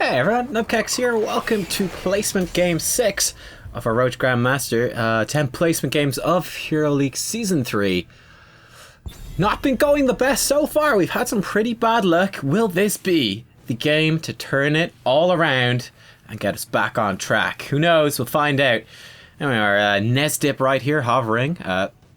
Hey everyone, Nubkeks here. Welcome to Placement Game 6 of our Roach Grandmaster. 10 placement games of Hero League Season 3. Not been going the best so far. We've had some pretty bad luck. Will this be the game to turn it all around and get us back on track? Who knows? We'll find out. Anyway, our Nesdip right here hovering.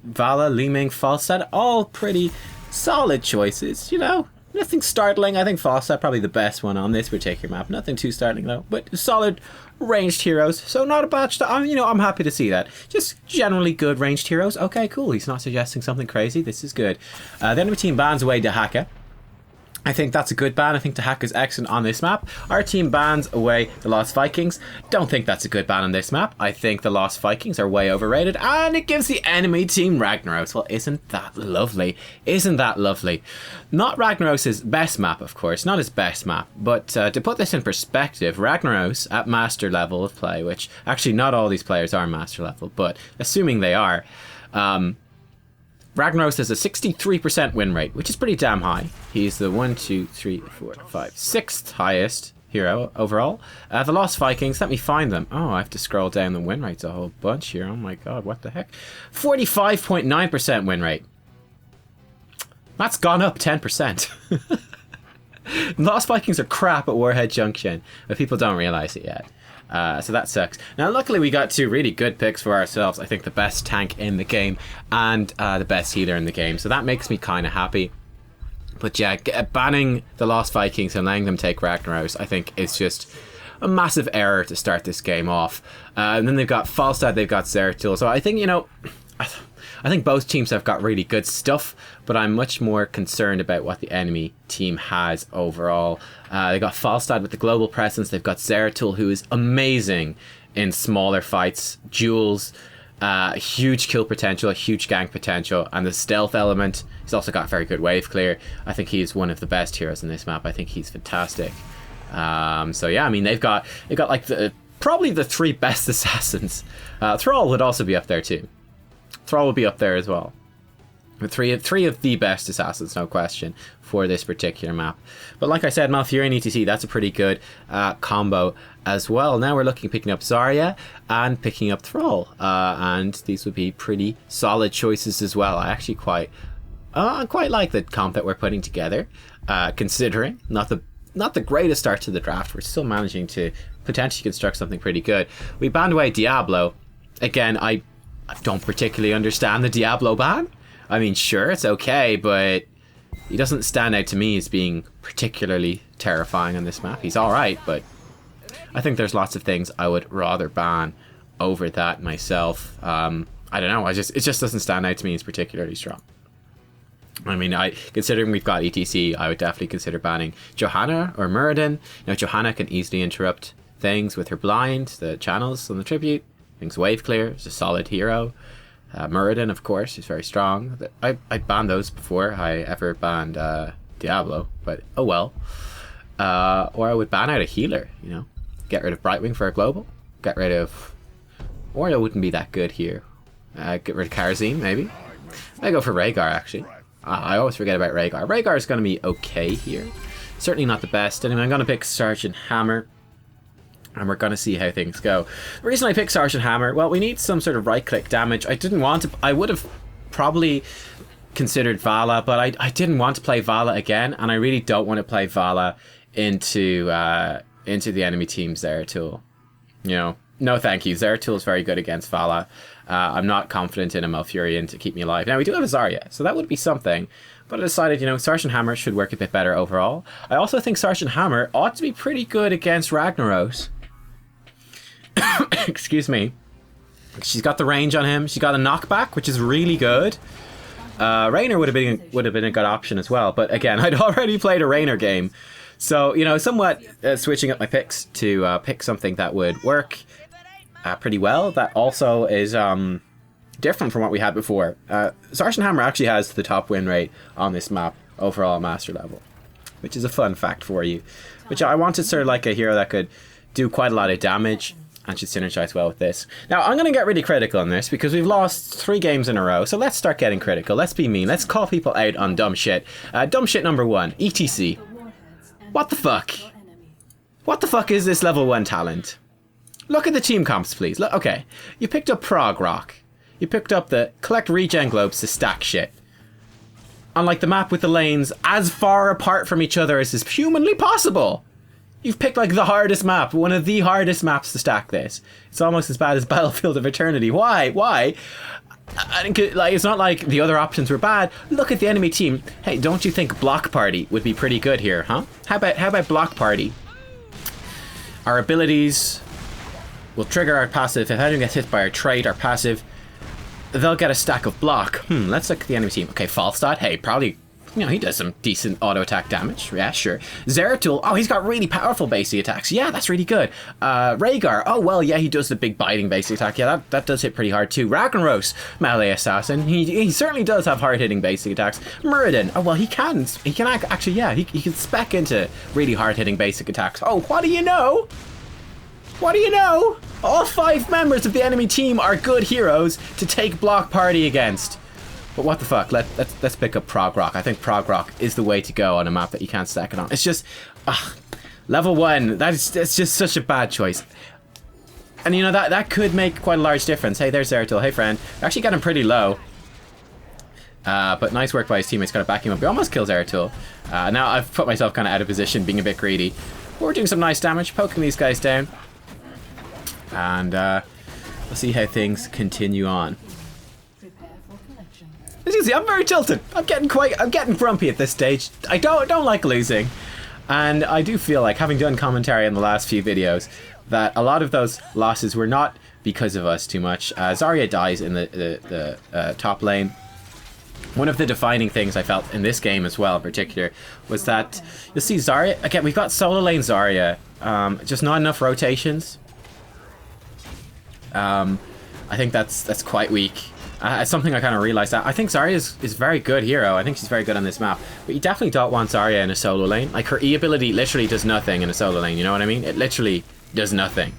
Vala, Liming, Falstad, all pretty solid choices, you know. Nothing startling. I think Falstad probably the best one on this particular map. Nothing too startling though, but solid ranged heroes. So not a bad start. I'm happy to see that. Just generally good ranged heroes. Okay, cool. He's not suggesting something crazy. This is good. The enemy team bans away Dahaka. I think that's a good ban. I think Dahaka is excellent on this map. Our team bans away the Lost Vikings. Don't think that's a good ban on this map. I think the Lost Vikings are way overrated, and it gives the enemy team Ragnaros. Well, isn't that lovely? Isn't that lovely? Not Ragnaros' best map, of course. Not his best map. But to put this in perspective, Ragnaros at master level of play, which actually not all these players are master level, but assuming they are, Ragnaros has a 63% win rate, which is pretty damn high. He's the 6th highest hero overall. The Lost Vikings, let me find them. Oh, I have to scroll down the win rates a whole bunch here. Oh my god, what the heck? 45.9% win rate. That's gone up 10%. Lost Vikings are crap at Warhead Junction, but people don't realize it yet. So that sucks. Now, luckily, we got two really good picks for ourselves. I think the best tank in the game and the best healer in the game. So that makes me kind of happy. But yeah, banning the Lost Vikings and letting them take Ragnaros, I think is just a massive error to start this game off. And then they've got Falstad, they've got Zeratul. So I think, you know, I think both teams have got really good stuff, but I'm much more concerned about what the enemy team has overall. They got Falstad with the global presence. They've got Zeratul, who is amazing in smaller fights, duels, huge kill potential, huge gank potential, and the stealth element. He's also got very good wave clear. I think he's one of the best heroes in this map. I think he's fantastic. So yeah, I mean they've got like probably the three best assassins. Thrall would also be up there too. Thrall will be up there as well. Three of the best assassins, no question, for this particular map. But like I said, Malfurion and ETC, that's a pretty good combo as well. Now we're looking at picking up Zarya and picking up Thrall. And these would be pretty solid choices as well. I actually quite like the comp that we're putting together, considering not the greatest start to the draft. We're still managing to potentially construct something pretty good. We banned away Diablo. Again, I don't particularly understand the Diablo ban. I mean, sure, it's okay, but he doesn't stand out to me as being particularly terrifying on this map. He's alright, but I think there's lots of things I would rather ban over that myself. I don't know, it just doesn't stand out to me as particularly strong. I mean, considering we've got ETC, I would definitely consider banning Johanna or Muradin. Now, Johanna can easily interrupt things with her blind, the channels on the tribute. Things wave clear, is a solid hero. Muradin, of course, is very strong. I banned those before I ever banned Diablo, but oh well. Or I would ban out a healer, you know. Get rid of Brightwing for a global. Get rid of... Or it wouldn't be that good here. Get rid of Karazim, maybe. I go for Rhaegar, actually. I always forget about Rhaegar. Rhaegar is going to be okay here. Certainly not the best. Anyway, I'm going to pick Sergeant Hammer. And we're going to see how things go. The reason I picked Sergeant Hammer, well, we need some sort of right-click damage. I would have probably considered Vala, but I didn't want to play Vala again, and I really don't want to play Vala into the enemy team's Zeratul. You know, no thank you. Zeratul is very good against Vala. I'm not confident in a Malfurion to keep me alive. Now, we do have a Zarya, so that would be something. But I decided, you know, Sergeant Hammer should work a bit better overall. I also think Sergeant Hammer ought to be pretty good against Ragnaros. Excuse me. She's got the range on him. She's got a knockback, which is really good. Raynor would have been a good option as well. But again, I'd already played a Raynor game, so you know, somewhat switching up my picks to pick something that would work pretty well. That also is different from what we had before. Sergeant Hammer actually has the top win rate on this map overall at master level, which is a fun fact for you. Which I wanted sort of like a hero that could do quite a lot of damage and should synergize well with this. Now, I'm going to get really critical on this because we've lost 3 games in a row, so let's start getting critical. Let's be mean. Let's call people out on dumb shit. Dumb shit number 1, ETC. What the fuck? What the fuck is this level 1 talent? Look at the team comps, please. Look, okay, you picked up Prog Rock. You picked up the collect regen globes to stack shit. On like the map with the lanes as far apart from each other as is humanly possible. You've picked like the hardest map, one of the hardest maps to stack this. It's almost as bad as Battlefield of Eternity. Why? Why? I think, like, it's not like the other options were bad. Look at the enemy team. Hey, don't you think Block Party would be pretty good here, huh? How about Block Party? Our abilities will trigger our passive. If anyone gets hit by our trait, our passive, they'll get a stack of block. Let's look at the enemy team. Okay, Falstad. Hey, probably, you know, he does some decent auto attack damage. Yeah, sure. Zeratul. Oh, he's got really powerful basic attacks. Yeah, that's really good. Rhaegar. Oh, well, yeah, he does the big biting basic attack. Yeah, that does hit pretty hard too. Ragnaros, melee assassin. He certainly does have hard hitting basic attacks. Muradin. Oh, well, he can actually, yeah, he can spec into really hard hitting basic attacks. Oh, what do you know? What do you know? All 5 members of the enemy team are good heroes to take Block Party against. But what the fuck? Let's pick up Prog Rock. I think Prog Rock is the way to go on a map that you can't stack it on. It's just, level 1. That's just such a bad choice. And you know that could make quite a large difference. Hey, there's Zeratul. Hey, friend. I actually got him pretty low. But nice work by his teammates. Got to back him up. We almost killed Zeratul. Now I've put myself kind of out of position, being a bit greedy. But we're doing some nice damage, poking these guys down. And we'll see how things continue on. As you can see, I'm very tilted. I'm getting grumpy at this stage. I don't like losing. And I do feel like, having done commentary in the last few videos, that a lot of those losses were not because of us too much. Zarya dies in the top lane. One of the defining things I felt in this game as well in particular was that you'll see Zarya, again, we've got solo lane Zarya, just not enough rotations. I think that's quite weak. It's something I kind of realized that. I think Zarya is very good hero. I think she's very good on this map. But you definitely don't want Zarya in a solo lane. Like, her E ability literally does nothing in a solo lane, you know what I mean? It literally does nothing.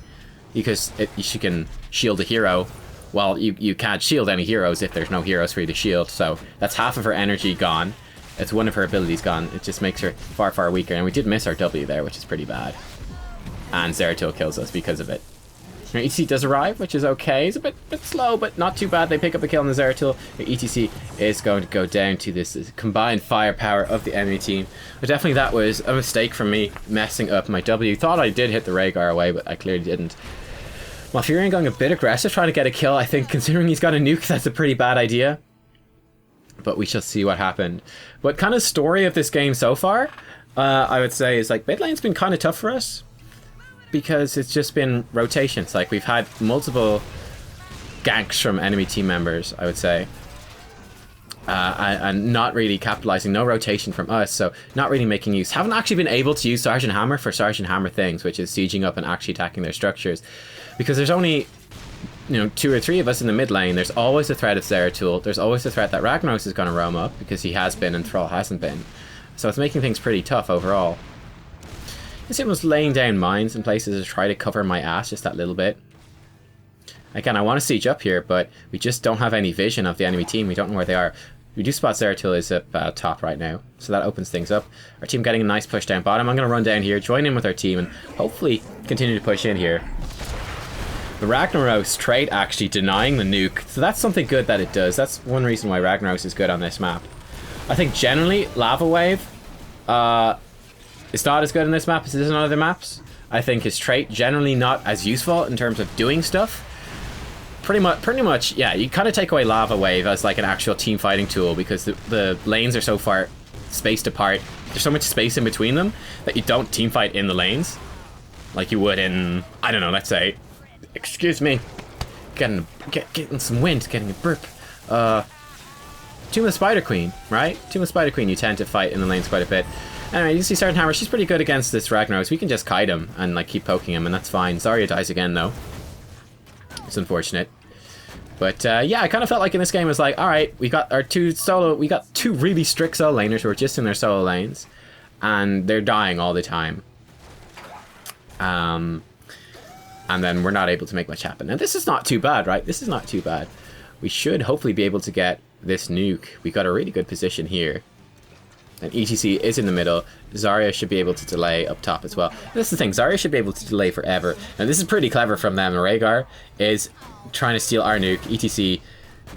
Because she can shield a hero. Well, you can't shield any heroes if there's no heroes for you to shield. So that's half of her energy gone. It's one of her abilities gone. It just makes her far, far weaker. And we did miss our W there, which is pretty bad. And Zeratul kills us because of it. ETC does arrive, which is okay. It's a bit slow, but not too bad. They pick up a kill on the Zeratul. ETC is going to go down to this combined firepower of the enemy team. But definitely that was a mistake from me, messing up my W. Thought I did hit the Rhaegar away, but I clearly didn't. Malfurion going a bit aggressive, trying to get a kill. I think, considering he's got a nuke, that's a pretty bad idea. But we shall see what happened. What kind of story of this game so far, I would say, is like, mid lane's been kind of tough for us. Because it's just been rotations. Like, we've had multiple ganks from enemy team members, I would say. And not really capitalizing, no rotation from us, so not really making use. Haven't actually been able to use Sergeant Hammer for Sergeant Hammer things, which is sieging up and actually attacking their structures. Because there's only, 2 or 3 of us in the mid lane. There's always the threat of Zeratul. There's always the threat that Ragnaros is going to roam up, because he has been and Thrall hasn't been. So it's making things pretty tough overall. This team was laying down mines in places to try to cover my ass just that little bit. Again, I want to siege up here, but we just don't have any vision of the enemy team. We don't know where they are. We do spot Zeratul is up top right now, so that opens things up. Our team getting a nice push down bottom. I'm going to run down here, join in with our team, and hopefully continue to push in here. The Ragnaros trait actually denying the nuke, so that's something good that it does. That's one reason why Ragnaros is good on this map. I think generally, Lava Wave, it's not as good in this map as it is on other maps. I think his trait generally not as useful in terms of doing stuff. Pretty much, yeah, you kind of take away Lava Wave as like an actual team fighting tool because the lanes are so far spaced apart. There's so much space in between them that you don't team fight in the lanes like you would in, I don't know, let's say, excuse me, getting some wind, getting a burp. Tomb of Spider Queen, right? Tomb of Spider Queen, you tend to fight in the lanes quite a bit. Anyway, you can see Sergeant Hammer, she's pretty good against this Ragnaros. We can just kite him and like keep poking him, and that's fine. Zarya dies again though. It's unfortunate. But yeah, I kind of felt like in this game it was like, alright, we got two really strict solo laners who are just in their solo lanes, and they're dying all the time. And then we're not able to make much happen. And this is not too bad, right? This is not too bad. We should hopefully be able to get this nuke. We got a really good position here. And ETC is in the middle. Zarya should be able to delay up top as well. That's the thing, Zarya should be able to delay forever. And this is pretty clever from them. Rhaegar is trying to steal our nuke. ETC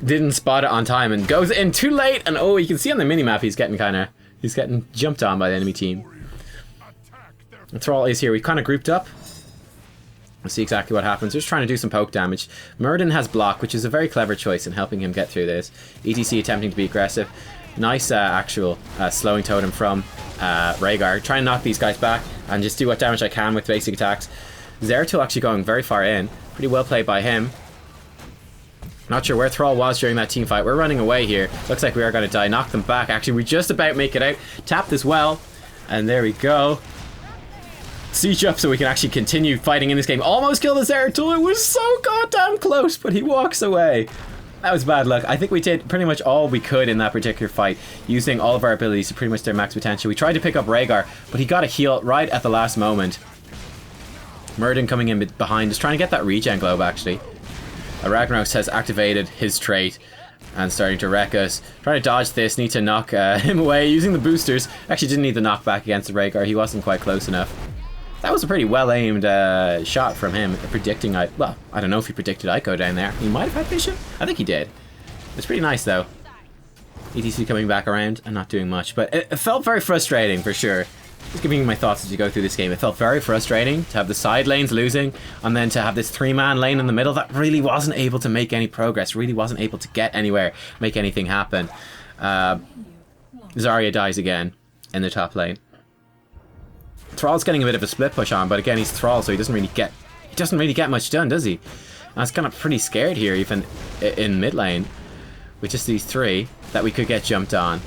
didn't spot it on time and goes in too late. And oh, you can see on the minimap he's getting jumped on by the enemy team. And Thrall is here. We've kind of grouped up. We'll see exactly what happens. We're just trying to do some poke damage. Murden has block, which is a very clever choice in helping him get through this. ETC attempting to be aggressive. Nice actual slowing totem from Rhaegar. Try and knock these guys back and just do what damage I can with basic attacks. Zeratul actually going very far in. Pretty well played by him. Not sure where Thrall was during that team fight. We're running away here. Looks like we are going to die. Knock them back. Actually, we just about make it out. Tapped as well. And there we go. Siege up so we can actually continue fighting in this game. Almost killed the Zeratul. It was so goddamn close, but he walks away. That was bad luck. I think we did pretty much all we could in that particular fight, using all of our abilities to pretty much their max potential. We tried to pick up Rhaegar, but he got a heal right at the last moment. Murden coming in behind, just trying to get that regen globe, actually. Ragnaros has activated his trait and starting to wreck us. Trying to dodge this, need to knock him away using the boosters. Actually didn't need the knockback against the Rhaegar, he wasn't quite close enough. That was a pretty well-aimed shot from him, predicting well, I don't know if he predicted I'd go down there. He might have had vision? I think he did. It's pretty nice, though. ETC coming back around and not doing much, but it felt very frustrating, for sure. Just giving you my thoughts as you go through this game. It felt very frustrating to have the side lanes losing, and then to have this three-man lane in the middle that really wasn't able to make any progress, really wasn't able to get anywhere, make anything happen. Zarya dies again in the top lane. Thrall's getting a bit of a split push on, but again, he's Thrall, so he doesn't really get much done, does he? And I was kind of pretty scared here, even in mid lane, with just these three, that we could get jumped on.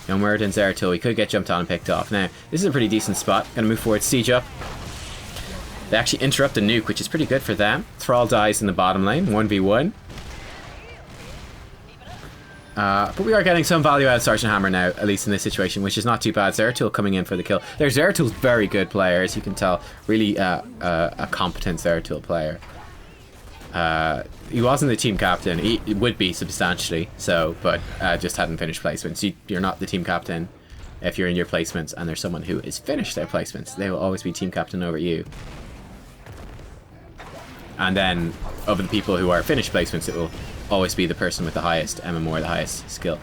You know, Murd and Zeratul, we could get jumped on and picked off. Now, this is a pretty decent spot. Gonna move forward, siege up. They actually interrupt the nuke, which is pretty good for them. Thrall dies in the bottom lane, 1v1. But we are getting some value out of Sergeant Hammer now, at least in this situation, which is not too bad. Zeratul coming in for the kill. Zeratul's very good player, as you can tell. Really a competent Zeratul player. He wasn't the team captain. He would be substantially so, but just hadn't finished placements. You're not the team captain if you're in your placements and there's someone who has finished their placements. They will always be team captain over you. And then over the people who are finished placements, it will always be the person with the highest MMO or the highest skill.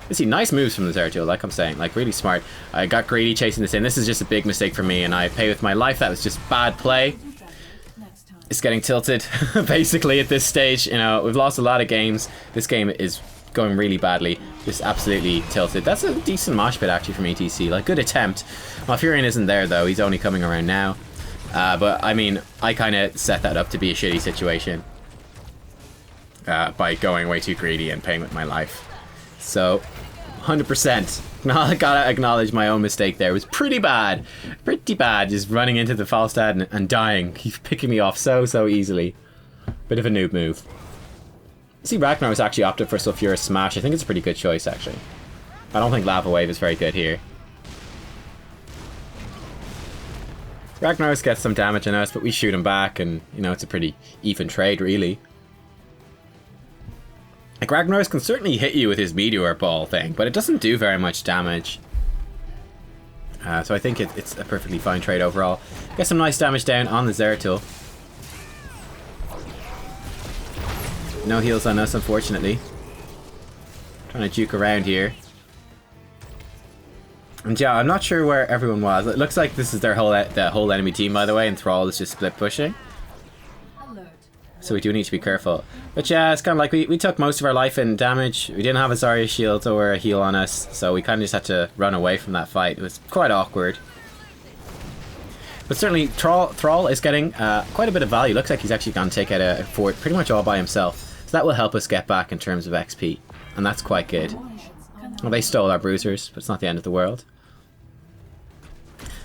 You see, nice moves from the Zeratul, like I'm saying, like really smart. I got greedy chasing this in. This is just a big mistake for me, and I pay with my life. That was just bad play. It's getting tilted, basically, at this stage. You know, we've lost a lot of games. This game is going really badly. Just absolutely tilted. That's a decent mosh pit, actually, from ETC. Like, good attempt. Malfurion isn't there, though. He's only coming around now. But, I mean, I kind of set that up to be a shitty situation. By going way too greedy and paying with my life. So, 100%. I gotta acknowledge my own mistake there. It was pretty bad. Pretty bad, just running into the Falstad and dying. He's picking me off so easily. Bit of a noob move. See, Ragnar was actually opted for Sulfurous Smash. I think it's a pretty good choice, actually. I don't think Lava Wave is very good here. Ragnaros gets some damage on us, but we shoot him back, and, you know, it's a pretty even trade, really. Like, Ragnaros can certainly hit you with his meteor ball thing, but it doesn't do very much damage. So I think it's a perfectly fine trade overall. Get some nice damage down on the Zeratul. No heals on us, unfortunately. Trying to juke around here. And yeah, I'm not sure where everyone was. It looks like this is the whole enemy team, by the way, and Thrall is just split pushing. So we do need to be careful. But yeah, it's kind of like we took most of our life in damage. We didn't have a Zarya shield or a heal on us, so we kind of just had to run away from that fight. It was quite awkward. But certainly, Thrall is getting quite a bit of value. Looks like he's actually going to take out a fort pretty much all by himself. So that will help us get back in terms of XP. And that's quite good. Well, they stole our bruisers, but it's not the end of the world.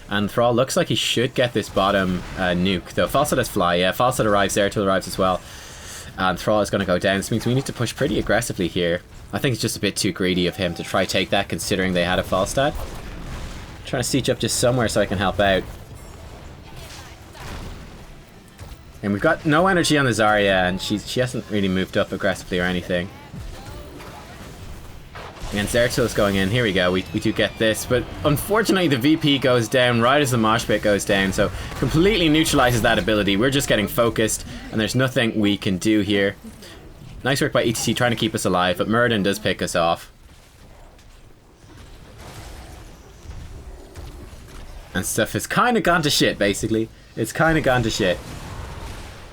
And Thrall looks like he should get this bottom nuke, though. Falstad has fly, yeah. Falstad arrives, Zeratul arrives as well. And Thrall is going to go down. This means we need to push pretty aggressively here. I think it's just a bit too greedy of him to try take that, considering they had a Falstad. Trying to siege up just somewhere so I can help out. And we've got no energy on the Zarya, and she hasn't really moved up aggressively or anything. Again, Zeratil's going in. Here we go. We do get this. But unfortunately, the VP goes down right as the mosh pit goes down. So completely neutralizes that ability. We're just getting focused. And there's nothing we can do here. Nice work by ETC trying to keep us alive. But Murden does pick us off. And stuff has kind of gone to shit, basically. It's kind of gone to shit.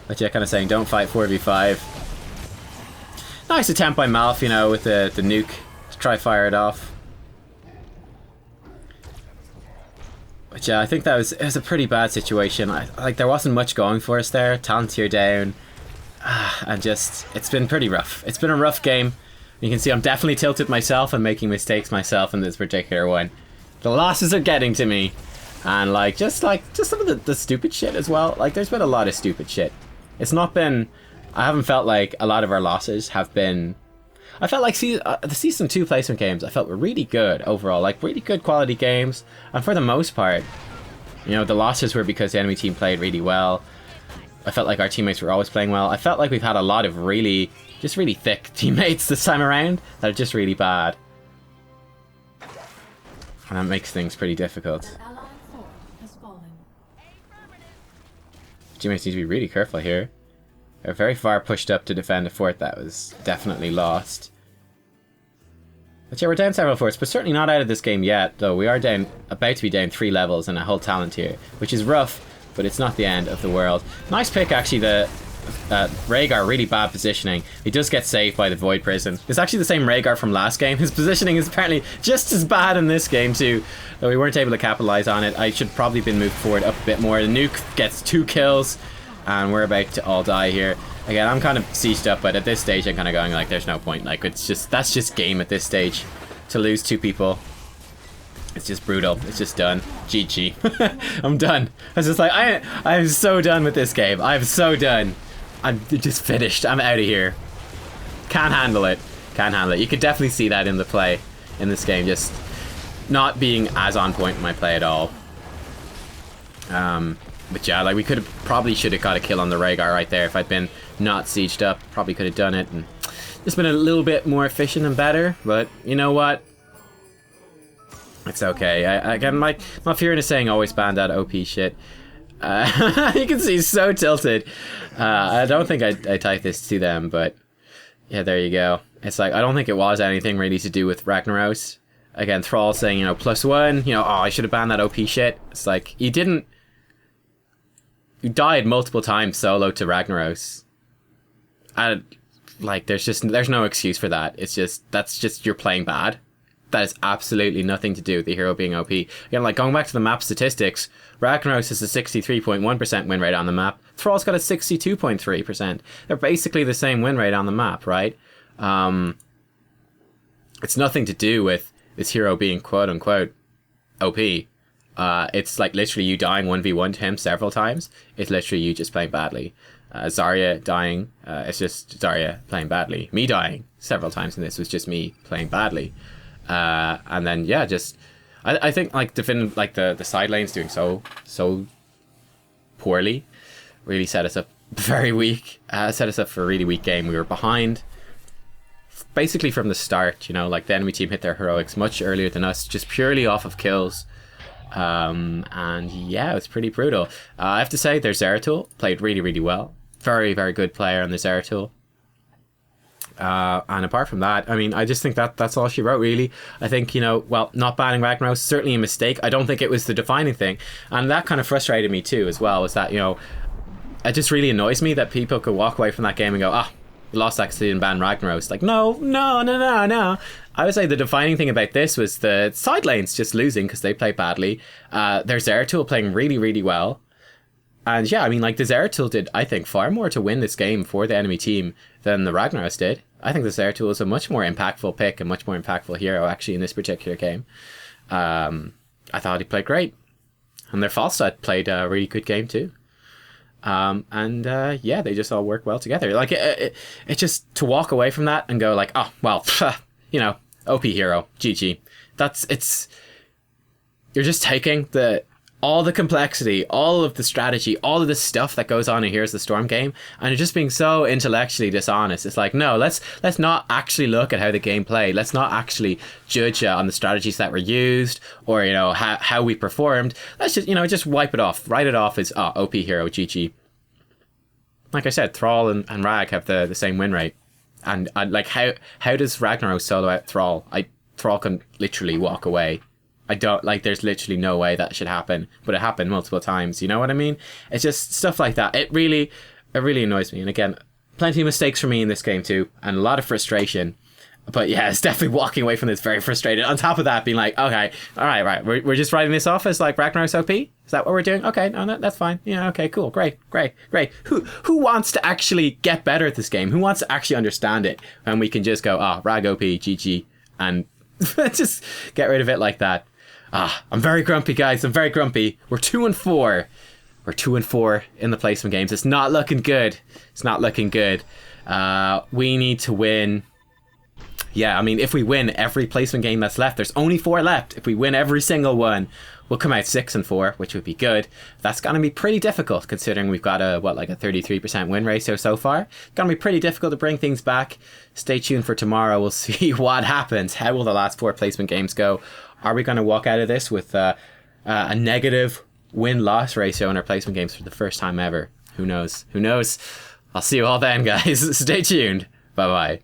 But yeah, kind of saying, don't fight 4v5. Nice attempt by Malf, you know, with the nuke. Try fire it off. But yeah, I think it was a pretty bad situation. Like there wasn't much going for us there. Talent tier down. And just, it's been pretty rough. It's been a rough game. You can see I'm definitely tilted myself and making mistakes myself in this particular one. The losses are getting to me. And just some of the stupid shit as well. Like there's been a lot of stupid shit. It's not been, I haven't felt like a lot of our losses have been, I felt like the Season 2 placement games I felt were really good overall, like really good quality games. And for the most part, you know, the losses were because the enemy team played really well. I felt like our teammates were always playing well. I felt like we've had a lot of really thick teammates this time around that are just really bad. And that makes things pretty difficult. Teammates need to be really careful here. They're very far pushed up to defend a fort that was definitely lost. But yeah, we're down several forts, but certainly not out of this game yet, though we are about to be down 3 levels and a whole talent here, which is rough, but it's not the end of the world. Nice pick, actually, the Rhaegar, really bad positioning. He does get saved by the Void Prison. It's actually the same Rhaegar from last game. His positioning is apparently just as bad in this game too, though we weren't able to capitalize on it. I should probably been moved forward up a bit more. The nuke gets 2 kills. And we're about to all die here. Again, I'm kind of sieged up, but at this stage I'm kind of going like, there's no point. Like, that's just game at this stage. To lose 2 people, it's just brutal. It's just done. GG. I'm done. I was just like, I'm so done with this game. I'm so done. I'm just finished. I'm out of here. Can't handle it. Can't handle it. You could definitely see that in the play in this game. Just not being as on point in my play at all. But yeah, like we probably should have got a kill on the Rhaegar right there if I'd been not sieged up. Probably could have done it and just been a little bit more efficient and better. But you know what? It's okay. Again, like Malfurion is saying, always ban that OP shit. You can see he's so tilted. I don't think I typed this to them, but yeah, there you go. It's like, I don't think it was anything really to do with Ragnaros. Again, Thrall saying, you know, +1, you know, oh, I should have banned that OP shit. It's like, you didn't. You died multiple times solo to Ragnaros. Like, there's no excuse for that. It's just, that's just, you're playing bad. That has absolutely nothing to do with the hero being OP. Again, like, going back to the map statistics, Ragnaros has a 63.1% win rate on the map. Thrall's got a 62.3%. They're basically the same win rate on the map, right? It's nothing to do with this hero being quote-unquote OP. It's like literally you dying 1v1 to him several times. It's literally you just playing badly. Zarya dying, it's just Zarya playing badly. Me dying several times in this was just me playing badly. And then yeah, just I think like the side lanes doing so poorly really set us up very weak. Set us up for a really weak game. We were behind basically from the start. You know, like the enemy team hit their heroics much earlier than us, just purely off of kills. And yeah, it's pretty brutal. I have to say their Zeratul played really well. Very, very good player on the Zeratul. And apart from that, I mean, I just think that's all she wrote, really. I think, you know, well, not banning Ragnaros, certainly a mistake. I don't think it was the defining thing. And that kind of frustrated me too, as well, was that, you know, it just really annoys me that people could walk away from that game and go, we lost that because they didn't ban Ragnaros. Like, no. I would say the defining thing about this was the side lanes just losing because they played badly. Their Zeratul playing really well. And yeah, I mean, like, the Zeratul did, I think, far more to win this game for the enemy team than the Ragnaros did. I think the Zeratul is a much more impactful pick, a much more impactful hero, actually, in this particular game. I thought he played great. And their Falstad played a really good game, too. Yeah, they just all work well together. Like, it just, to walk away from that and go like, oh, well, you know, OP hero, GG. You're just taking all the complexity, all of the strategy, all of the stuff that goes on in Here's the Storm game, and you're just being so intellectually dishonest. It's like, no, let's not actually look at how the game played. Let's not actually judge on the strategies that were used, or how we performed. Let's just wipe it off, write it off as OP hero, GG. Like I said, Thrall and Rag have the same win rate, and like how does Ragnaros solo out Thrall? Thrall can literally walk away. I don't like. There's literally no way that should happen, but it happened multiple times. You know what I mean? It's just stuff like that. It really annoys me. And again, plenty of mistakes for me in this game too, and a lot of frustration. But yeah, it's definitely walking away from this very frustrated. On top of that, being like, okay, all right, we're just writing this off as like Ragnarok's OP. Is that what we're doing? Okay, no, that's fine. Yeah, okay, cool, great. Who wants to actually get better at this game? Who wants to actually understand it? And we can just go, Rag OP, GG, and just get rid of it like that. I'm very grumpy, guys. I'm very grumpy. We're 2-4. We're 2-4 in the placement games. It's not looking good. We need to win. Yeah, I mean, if we win every placement game that's left, there's only 4 left. If we win every single one, we'll come out 6-4, which would be good. That's going to be pretty difficult, considering we've got a 33% win ratio so far. It's going to be pretty difficult to bring things back. Stay tuned for tomorrow. We'll see what happens. How will the last 4 placement games go? Are we going to walk out of this with a negative win-loss ratio in our placement games for the first time ever? Who knows? I'll see you all then, guys. Stay tuned. Bye-bye.